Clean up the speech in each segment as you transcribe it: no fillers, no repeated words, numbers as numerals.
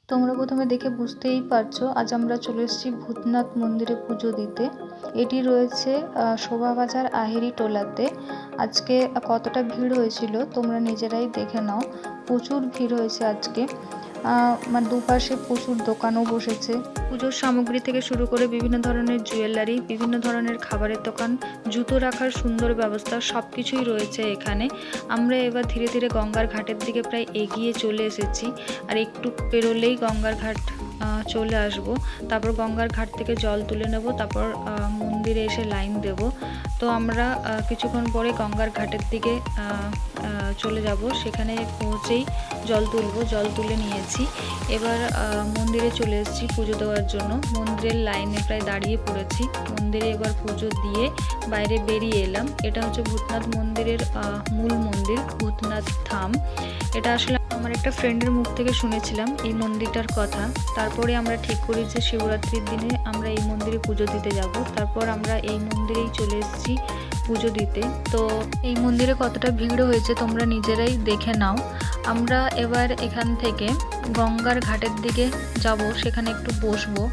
তোমরা প্রথমে দেখে বুঝতেই পারছো আজ আমরা চলে এসেছি ভূতনাথ মন্দিরে পুজো দিতে। এটি রয়েছে শোভাবাজার আহেরি টোলাতে। আজকে কতটা ভিড় হয়েছিল তোমরা নিজেরাই দেখে নাও। প্রচুর ভিড় হয়েছে আজকে। মানে দুপাশে প্রচুর দোকানও বসেছে। পুজোর সামগ্রী থেকে শুরু করে বিভিন্ন ধরনের জুয়েলারি, বিভিন্ন ধরনের খাবারের দোকান, জুতো রাখার সুন্দর ব্যবস্থা, সব কিছুই রয়েছে এখানে। আমরা এবার ধীরে ধীরে গঙ্গার ঘাটের দিকে প্রায় এগিয়ে চলে এসেছি। আর একটু পেরোলেই গঙ্গার ঘাট চলে আসব। তারপর গঙ্গার ঘাট থেকে জল তুলে নেব, তারপর মন্দিরে এসে লাইন দেব। তো আমরা কিছুক্ষণ পরে গঙ্গার ঘাটের দিকে চলে যাব। সেখানে পৌঁছেই জল তুলব। জল তুলে নিয়েছি। এবার মন্দিরে চলে এসেছি পুজো দেওয়ার জন্য। মন্দিরের লাইনে প্রায় দাঁড়িয়ে পড়েছি। মন্দিরে এবার পুজো দিয়ে বাইরে বেরিয়ে এলাম। এটা হচ্ছে ভূতনাথ মন্দিরের মূল মন্দির, ভূতনাথ ধাম। এটা আসলে আমার একটা ফ্রেন্ডের মুখ থেকে শুনেছিলাম এই মন্দিরটার কথা। তারপরে আমরা ঠিক করি যে শিবরাত্রির দিনে আমরা এই মন্দিরে পুজো দিতে যাব। তারপর আমরা এই মন্দিরেই চলে এসেছি পুজো দিতে। তো এই মন্দিরে কতটা ভিড় হয়েছে তোমরা নিজেরাই দেখে নাও। আমরা এবার এখান থেকে গঙ্গার ঘাটের দিকে যাব, সেখানে একটু বসবো,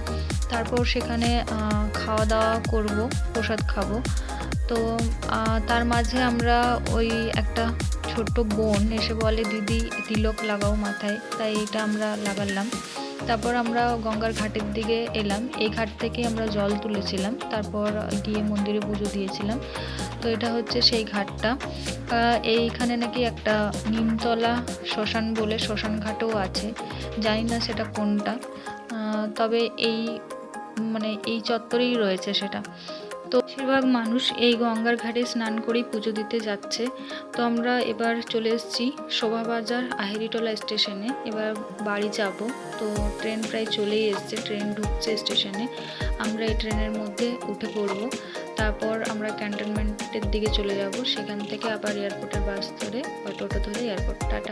তারপর সেখানে খাওয়া দাওয়া করব, প্রসাদ খাবো। তো তার মাঝে আমরা ওই একটা ছোট্ট বোন এসে বলে, দিদি তিলক লাগাও মাথায়, তাই এটা আমরা লাগালাম। তারপর আমরা গঙ্গার ঘাটের দিকে এলাম। এই ঘাট থেকে আমরা জল তুলেছিলাম, তারপর গিয়ে মন্দিরে পুজো দিয়েছিলাম। তো এটা হচ্ছে সেই ঘাটটা। এইখানে নাকি একটা নিমতলা শ্মশান বলে শ্মশান ঘাটও আছে, জানি না সেটা কোনটা। তবে এই চত্বরেই রয়েছে সেটা। তো বেশিরভাগ মানুষ এই গঙ্গার ঘাটে স্নান করেই পুজো দিতে যাচ্ছে। তো আমরা এবার চলে এসেছি শোভাবাজার আহেরিটোলা স্টেশনে। এবার বাড়ি যাব। তো ট্রেন প্রায় চলেই এসছে, ট্রেন ঢুকছে স্টেশনে। আমরা এই ট্রেনের মধ্যে উঠে পড়ব। তারপর আমরা ক্যান্টনমেন্টের দিকে চলে যাব। সেখান থেকে আবার এয়ারপোর্টের বাস ধরে বা টোটো ধরে এয়ারপোর্ট। টাটা।